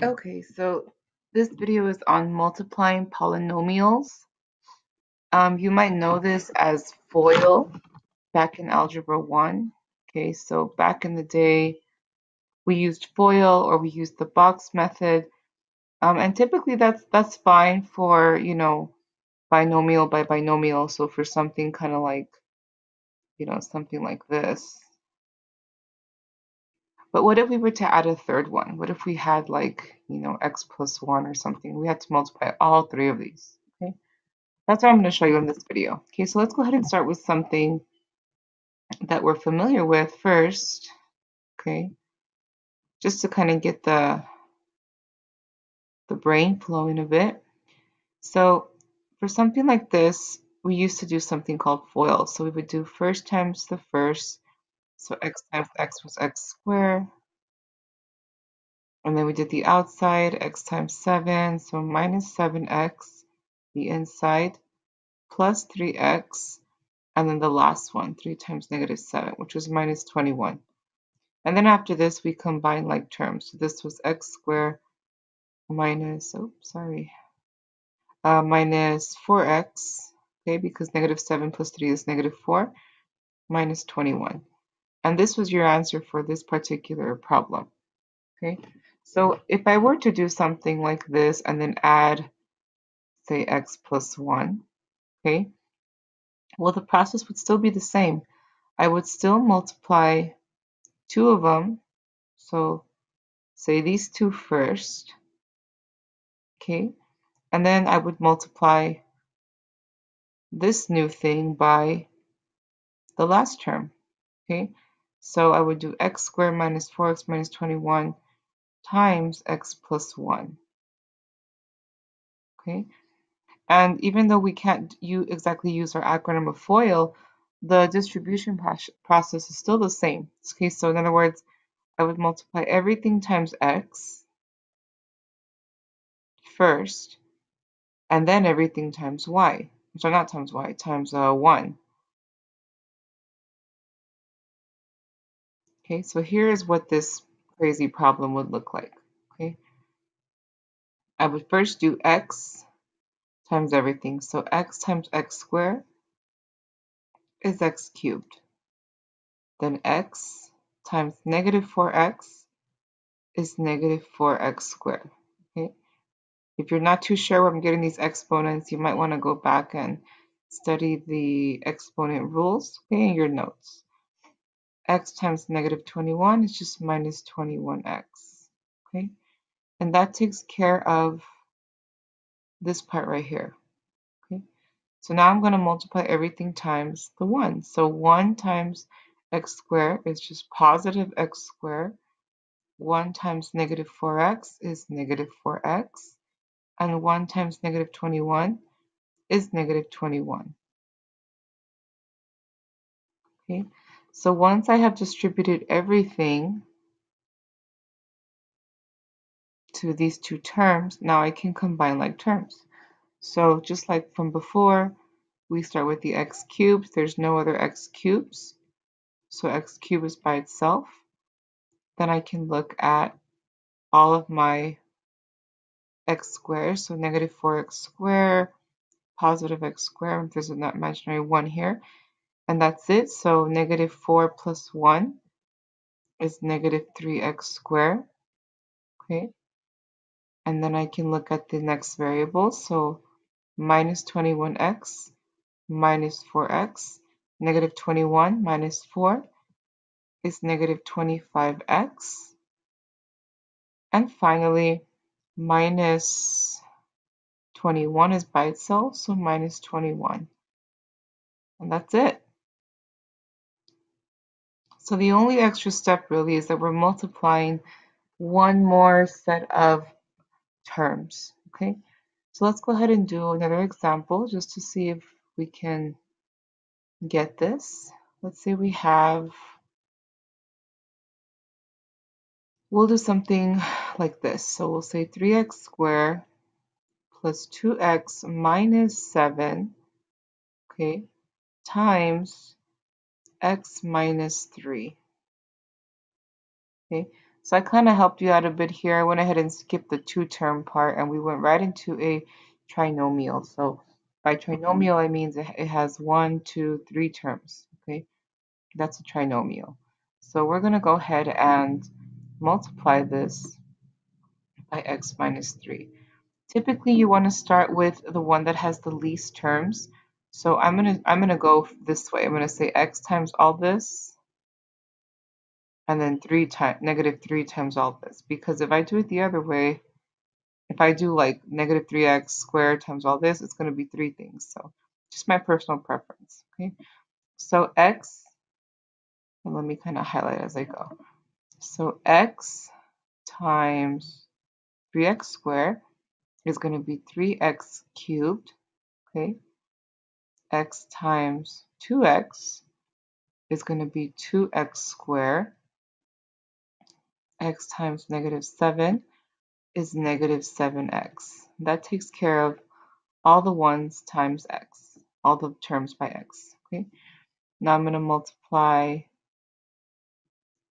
Okay, so this video is on multiplying polynomials. You might know this as FOIL back in Algebra 1. Okay, so back in the day, we used FOIL or we used the box method. And typically that's fine for, binomial by binomial. So for something kind of like, something like this. But what if we were to add a third one? What if we had like, x plus 1 or something? We had to multiply all three of these. Okay. That's what I'm going to show you in this video. Okay, so let's go ahead and start with something that we're familiar with first. Okay, just to kind of get the brain flowing a bit. So for something like this, we used to do something called FOIL. So we would do first times the first. So x times x was x squared. And then we did the outside, x times 7. So minus 7x, the inside, plus 3x. And then the last one, 3 times negative 7, which was minus 21. And then after this, we combine like terms. So this was x squared minus, minus 4x, okay, because negative 7 plus 3 is negative 4, minus 21. And this was your answer for this particular problem, okay? So if I were to do something like this and then add, say, x plus 1, okay, well, the process would still be the same. I would still multiply two of them. So say these two first, okay, and then I would multiply this new thing by the last term, okay? So I would do x squared minus 4x minus 21 times x plus 1, okay? And even though we can't exactly use our acronym of FOIL, the distribution process is still the same, okay? So in other words, I would multiply everything times x first, and then everything times y. So not times y, times 1. Okay, so here is what this crazy problem would look like. Okay, I would first do x times everything. So x times x squared is x cubed. Then x times negative 4x is negative 4x squared. Okay, if you're not too sure where I'm getting these exponents, you might want to go back and study the exponent rules, okay, in your notes. X times negative 21 is just minus 21x. Okay, and that takes care of this part right here. Okay, so now I'm going to multiply everything times the 1. So 1 times x squared is just positive x squared. 1 times negative 4x is negative 4x. And 1 times negative 21 is negative 21. Okay, so once I have distributed everything to these two terms, now I can combine like terms. So just like from before, we start with the x cubed. There's no other x cubes. So x cubed is by itself. Then I can look at all of my x squares. So negative 4x squared, positive x squared, if there's an imaginary 1 here. And that's it. So negative 4 plus 1 is negative 3x squared. Okay. And then I can look at the next variable. So minus 21x minus 4x. Negative 21 minus 4 is negative 25x. And finally, minus 21 is by itself, so minus 21. And that's it. So the only extra step really is that we're multiplying one more set of terms, okay? So let's go ahead and do another example just to see if we can get this. Let's say we'll do something like this. So we'll say 3x squared plus 2x minus 7, okay, times x minus 3. Okay, So I kind of helped you out a bit here. I went ahead and skipped the two-term part, and we went right into a trinomial. So by trinomial, I mean it has 1, 2, 3 terms. Okay, that's a trinomial. So we're going to go ahead and multiply this by x minus 3. Typically, you want to start with the one that has the least terms. So I'm gonna go this way. I'm gonna say x times all this, and then negative 3 times all this. Because if I do it the other way, if I do like negative 3x squared times all this, it's gonna be 3 things. So just my personal preference. Okay. So x, and let me kind of highlight as I go. So x times 3x squared is going to be 3x cubed. Okay. X times 2x is going to be 2x squared. X times negative 7 is negative 7x. That takes care of all the ones times x, all the terms by x. Okay. Now I'm going to multiply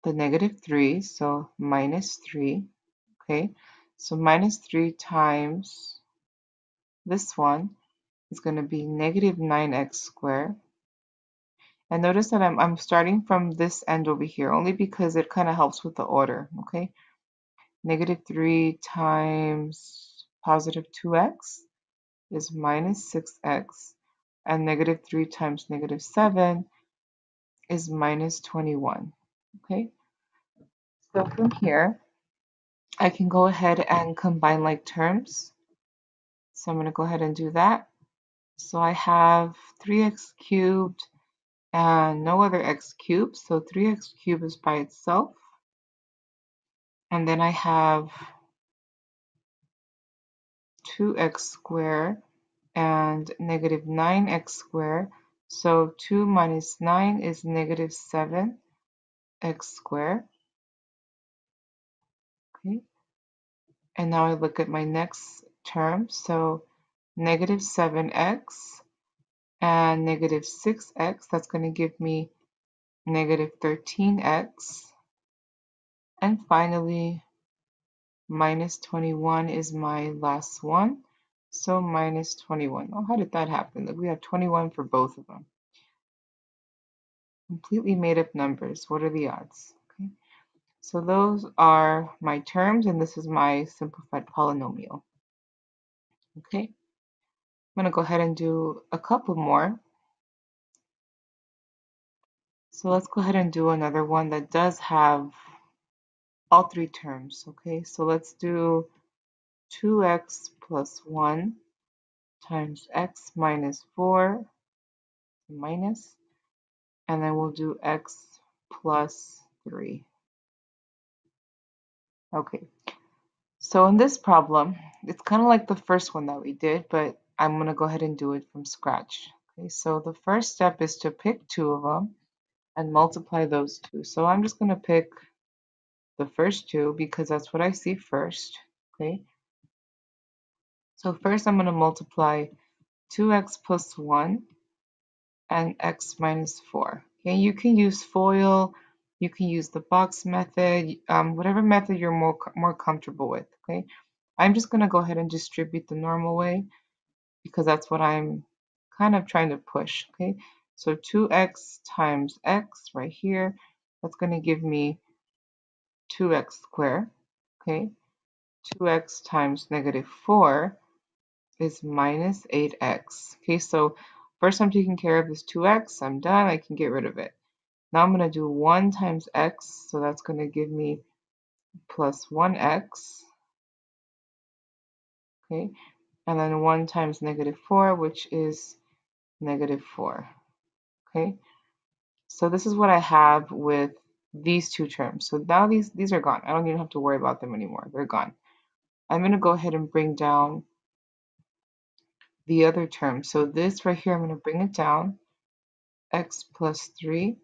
the negative 3, so minus 3. Okay. So minus 3 times this one is going to be negative 9x squared. And notice that I'm starting from this end over here, only because it kind of helps with the order, okay? Negative 3 times positive 2x is minus 6x, and negative 3 times negative 7 is minus 21, okay? So from here, I can go ahead and combine like terms. So I'm going to go ahead and do that. So I have 3x cubed and no other x cubed, so 3x cubed is by itself. And then I have 2x squared and negative 9x squared. So 2 minus 9 is negative 7x squared. Okay. And now I look at my next term. So negative 7x and negative 6x, that's going to give me negative 13x. And finally, minus 21 is my last one. So minus 21. Oh, how did that happen? Look, we have 21 for both of them. Completely made up numbers. What are the odds? Okay. So those are my terms, and this is my simplified polynomial. Okay. I'm going to go ahead and do a couple more. So let's go ahead and do another one that does have all 3 terms. Okay. So let's do 2x plus 1 times x minus 4 minus, and then we'll do x plus 3. Okay, so in this problem, it's kind of like the first one that we did, but I'm going to go ahead and do it from scratch. Okay, so the first step is to pick 2 of them and multiply those 2. So I'm just going to pick the first 2 because that's what I see first. Okay, so first I'm going to multiply 2x plus 1 and x minus 4. Okay, you can use FOIL, you can use the box method, whatever method you're more comfortable with. Okay, I'm just going to go ahead and distribute the normal way because that's what I'm kind of trying to push. Okay, so 2x times x right here, that's going to give me 2x squared. Okay, 2x times negative 4 is minus 8x. Okay, so first I'm taking care of this 2x. I'm done. I can get rid of it. Now I'm going to do 1 times x, so that's going to give me plus 1x. Okay, and then 1 times negative 4, which is negative 4. Okay, so this is what I have with these 2 terms. So now these are gone. I don't even have to worry about them anymore. They're gone. I'm going to go ahead and bring down the other term. So this right here, I'm going to bring it down, x plus 3,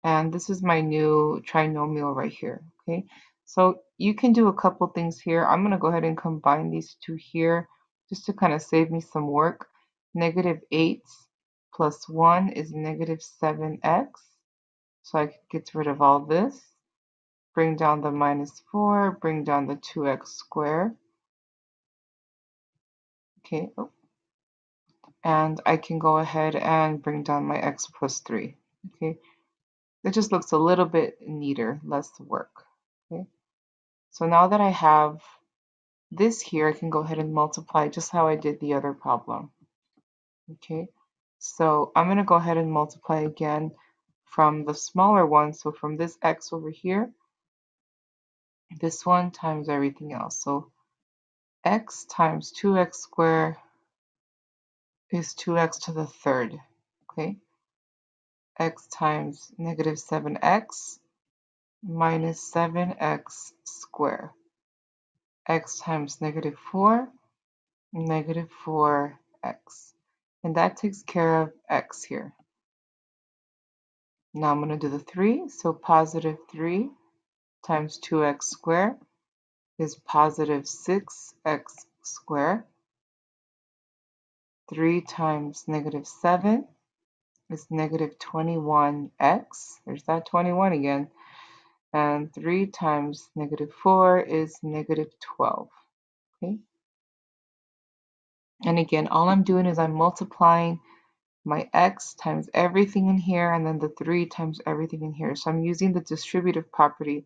and this is my new trinomial right here. Okay, so you can do a couple things here. I'm going to go ahead and combine these 2 here just to kind of save me some work. Negative 8 plus 1 is negative 7x, so I can get rid of all this. bring down the minus 4, bring down the 2x squared. Okay, and I can go ahead and bring down my x plus 3. Okay, it just looks a little bit neater, less work. Okay, so now that I have this here, I can go ahead and multiply just how I did the other problem. Okay, so I'm going to go ahead and multiply again from the smaller one. So from this x over here, this one times everything else. So x times 2x squared is 2x to the third. Okay, x times negative 7x minus 7x squared. X times negative 4, negative 4x. And that takes care of x here. Now I'm going to do the 3. So positive 3 times 2x squared is positive 6x squared. 3 times negative 7 is negative 21x. There's that 21 again. And 3 times negative 4 is negative 12. Okay. And again, all I'm doing is I'm multiplying my x times everything in here, and then the 3 times everything in here. So I'm using the distributive property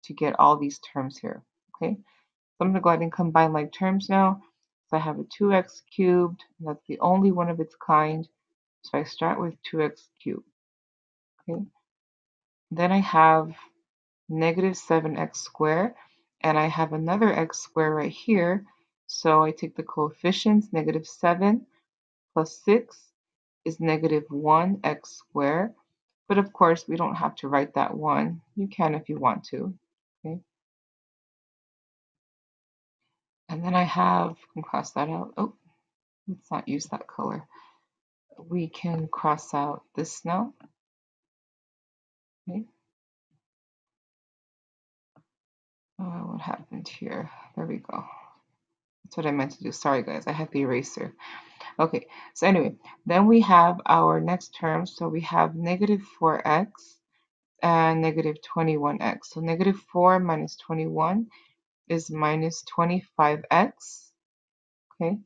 to get all these terms here. Okay. So I'm going to go ahead and combine like terms now. So I have a 2x cubed. That's the only one of its kind. So I start with 2x cubed. Okay. Then I have negative 7x squared, and I have another x squared right here. So I take the coefficients, negative 7 plus 6 is negative 1x squared. But of course, we don't have to write that 1. You can if you want to. Okay. And then I can cross that out. Oh, let's not use that color. We can cross out this now. Okay. Oh, what happened here? There we go. That's what I meant to do. Sorry, guys. I had the eraser. Okay. So anyway, then we have our next term. So we have negative 4x and negative 21x. So negative 4 minus 21 is minus 25x. Okay.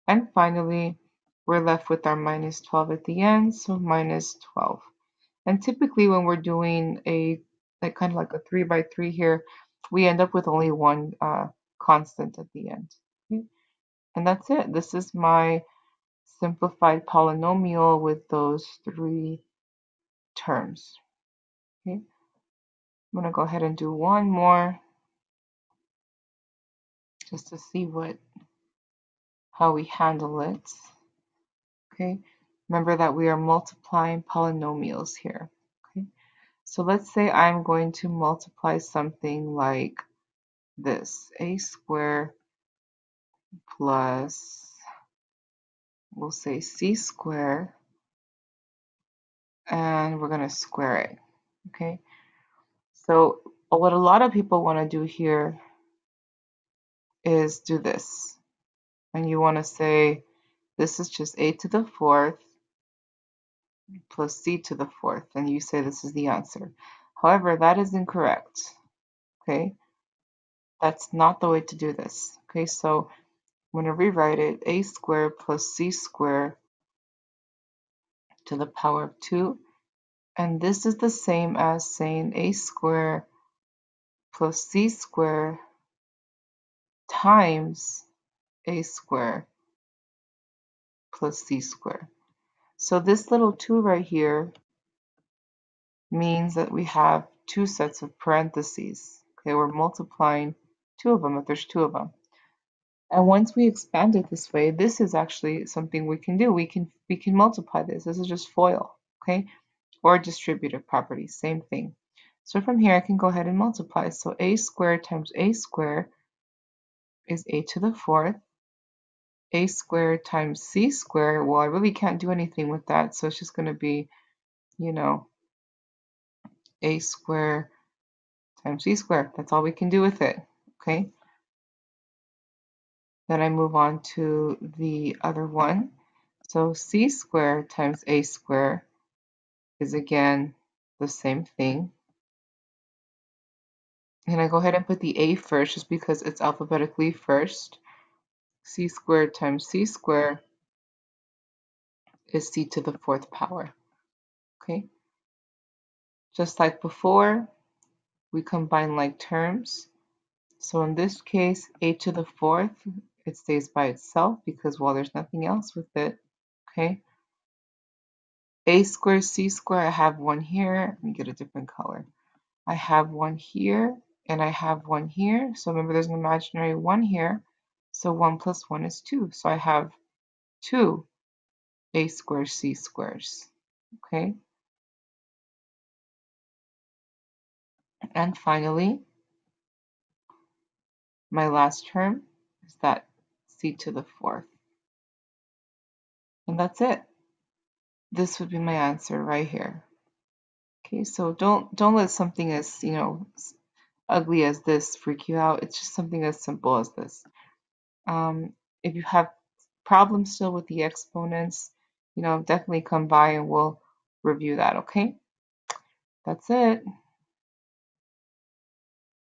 And finally, we're left with our minus 12 at the end, so minus 12. And typically when we're doing kind of like a 3 by 3 here, we end up with only one constant at the end. Okay? And that's it. This is my simplified polynomial with those 3 terms. Okay? I'm going to go ahead and do one more just to see how we handle it. Okay? Remember that we are multiplying polynomials here. Okay? So let's say I'm going to multiply something like this, a squared plus, we'll say c squared, and we're going to square it. Okay? So what a lot of people want to do here is do this. And you want to say this is just a to the fourth plus c to the fourth, and you say this is the answer. However, that is incorrect. Okay? That's not the way to do this. Okay, so I'm going to rewrite it, a squared plus c squared to the power of 2. And this is the same as saying a squared plus c squared times a squared plus c squared. So this little 2 right here means that we have 2 sets of parentheses. Okay, we're multiplying 2 of them if there's 2 of them. And once we expand it this way, this is actually something we can do. We can multiply this. This is just FOIL, okay? Or distributive property, same thing. So from here, I can go ahead and multiply. So a squared times a squared is a to the fourth. A squared times c squared, well, I really can't do anything with that. So it's just going to be, a squared times c squared. That's all we can do with it, okay? Then I move on to the other one. So c squared times a squared is again the same thing. And I go ahead and put the a first just because it's alphabetically first. C squared times c squared is c to the fourth power. Okay? Just like before, we combine like terms. So in this case, a to the fourth, it stays by itself because, well, there's nothing else with it. Okay? A squared, c squared, I have one here. Let me get a different color. I have one here, and I have one here. So remember, there's an imaginary one here. So 1 plus 1 is 2. So I have 2 a squared c squares. Okay? And finally, my last term is that c to the fourth. And that's it. This would be my answer right here. Okay, so don't let something as, ugly as this freak you out. It's just something as simple as this. If you have problems still with the exponents, definitely come by and we'll review that, okay? That's it.